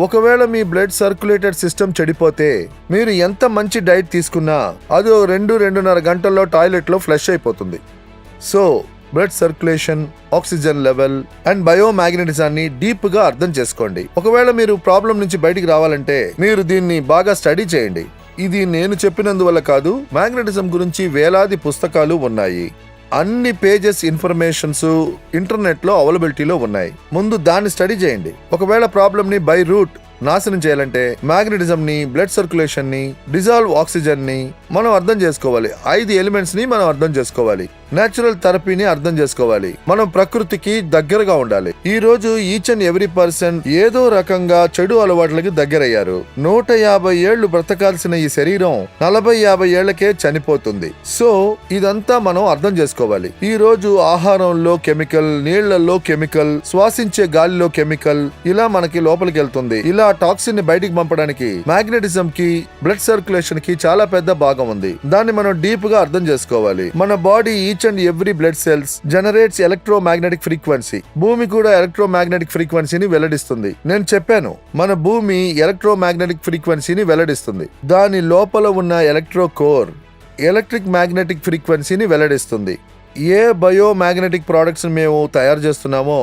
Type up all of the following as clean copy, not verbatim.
ఒకవేళ మీ blood circulated system చెడిపోతే మీరు ఎంత మంచి డైట్ తీసుకున్నా అది 2-2.5 గంటల్లో టాయిలెట్లో ఫ్లష్ అయిపోతుంది. So blood circulation, oxygen level and బయోమాగ్నెటిజాన్ని డీప్ గా అర్థం చేసుకోండి. ఒకవేళ మీరు ప్రాబ్లం నుంచి బయటికి రావాలంటే మీరు దీన్ని బాగా స్టడీ చేయండి. ఇది నేను చెప్పినందువల్ల కాదు, మ్యాగ్నెటిజం గురించి వేలాది పుస్తకాలు ఉన్నాయి. అన్ని పేజెస్ ఇన్ఫర్మేషన్స్ ఇంటర్నెట్ లో అవైలబిలిటీలో ఉన్నాయి. ముందు దాన్ని స్టడీ చేయండి. ఒకవేళ ప్రాబ్లమ్ ని బై రూట్ నాశనం చేయాలంటే మ్యాగ్నెటిజం ని, బ్లడ్ సర్క్యులేషన్ ని, డిజాల్వ్ ఆక్సిజన్ ని మనం అర్థం చేసుకోవాలి. 5 ఎలిమెంట్స్ ని మనం అర్థం చేసుకోవాలి. నేచురల్ థెరపీని అర్థం చేసుకోవాలి. మనం ప్రకృతికి దగ్గరగా ఉండాలి. ఈ రోజు ఈచ్ అండ్ ఎవ్రీ పర్సన్ ఏదో రకంగా చెడు అలవాట్లకి దగ్గరయ్యారు. 150 ఏళ్లు బ్రతకాల్సిన ఈ శరీరం 40-50 ఏళ్లకే చనిపోతుంది. సో ఇదంతా మనం అర్థం చేసుకోవాలి. ఈ రోజు ఆహారంలో కెమికల్, నీళ్లలో కెమికల్, శ్వాసించే గాలిలో కెమికల్, ఇలా మనకి లోపలికి వెళ్తుంది. ఇలా టాక్సిన్ ని బయటికి పంపడానికి మ్యాగ్నెటిజం కి, బ్లడ్ సర్క్యులేషన్ కి చాలా పెద్ద భాగం ఉంది. దాన్ని మనం డీప్ గా అర్థం చేసుకోవాలి. మన body each and every blood cells generates electromagnetic frequency. భూమి కూడా ఎలక్ట్రోమాగ్నెటిక్ ఫ్రీక్వెన్సీని వెల్లడిస్తుంది. నేను చెప్పాను, మన భూమి ఎలక్ట్రోమాగ్నెటిక్ ఫ్రీక్వెన్సీని వెల్లడిస్తుంది. దాని లోపల ఉన్న ఎలక్ట్రో కోర్ ఎలక్ట్రిక్ మ్యాగ్నెటిక్ ఫ్రీక్వెన్సీని వెల్లడిస్తుంది. ఏ బయోమాగ్నెటిక్ ప్రొడక్ట్స్ మేము తయారు చేస్తున్నామో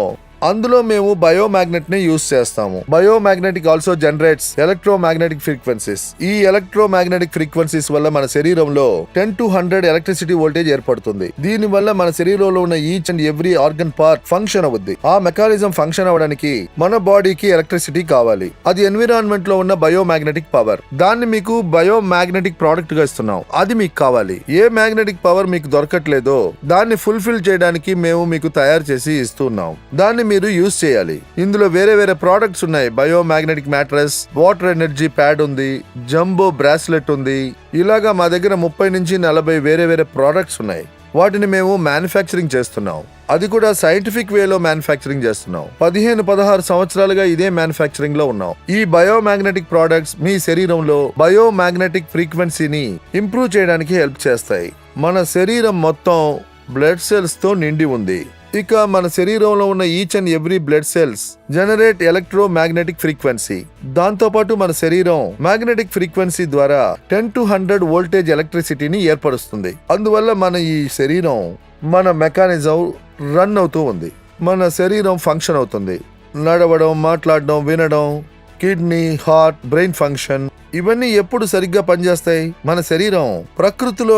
అందులో మేము బయోమాగ్నెట్ ని యూజ్ చేస్తాము. Biomagnetic also generates electromagnetic frequencies. ఈ ఎలక్ట్రోమాగ్నెటిక్ ఫ్రీక్వెన్సీస్ వల్ల మన శరీరంలో 10 to 100 ఎలక్ట్రిసిటీ వోల్టేజ్ ఏర్పడుతుంది. దీని వల్ల మన శరీరంలో ఉన్న each and every organ part function అవుద్ది. ఆ మెకానిజం ఫంక్షన్ అవ్వడానికి మన బాడీకి ఎలక్ట్రిసిటీ కావాలి. అది ఎన్విరాన్మెంట్ లో ఉన్న బయోమాగ్నెటిక్ పవర్. దాన్ని మీకు బయోమాగ్నెటిక్ ప్రోడక్ట్ గా ఇస్తున్నాం. అది మీకు కావాలి. ఏ మ్యాగ్నెటిక్ పవర్ మీకు దొరకట్లేదో దాన్ని ఫుల్ఫిల్ చేయడానికి మేము మీకు తయారు చేసి ఇస్తున్నాం. దాన్ని మీరు యూజ్ చేయాలి. ఇందులో వేరే వేరే ప్రోడక్ట్స్ ఉన్నాయి. Biomagnetic mattress, water energy pad ఉంది, జంబో బ్రాస్లెట్ ఉంది. ఇలాగా మా దగ్గర 30 నుంచి 40 వేరే వేరే ప్రోడక్ట్స్ ఉన్నాయి. వాటిని మేము మ్యానుఫ్యాక్చరింగ్ చేస్తున్నాం. అది కూడా సైంటిఫిక్ వేలో మ్యానుఫ్యాక్చరింగ్ చేస్తున్నాం. 15-16 సంవత్సరాలుగా ఇదే మ్యానుఫ్యాక్చరింగ్ లో ఉన్నాం. ఈ బయోమాగ్నెటిక్ ప్రోడక్ట్స్ మీ శరీరంలో బయోమాగ్నెటిక్ ఫ్రీక్వెన్సీని ఇంప్రూవ్ చేయడానికి హెల్ప్ చేస్తాయి. మన శరీరం మొత్తం బ్లడ్ సెల్స్ తో నిండి ఉంది. ఇక మన శరీరంలో ఉన్న each and every blood cells generate electromagnetic frequency. దాంతో పాటు మన శరీరం మ్యాగ్నెటిక్ ఫ్రీక్వెన్సీ ద్వారా 10 to 100 వోల్టేజ్ ఎలక్ట్రిసిటీని ఏర్పరుస్తుంది. అందువల్ల మన ఈ శరీరం, మన మెకానిజం రన్ అవుతూ ఉంది. మన శరీరం ఫంక్షన్ అవుతుంది. నడవడం, మాట్లాడడం, వినడం, కిడ్నీ, హార్ట్, బ్రెయిన్ ఫంక్షన్ ఇవన్నీ ఎప్పుడు సరిగ్గా పనిచేస్తాయి? మన శరీరం ప్రకృతిలో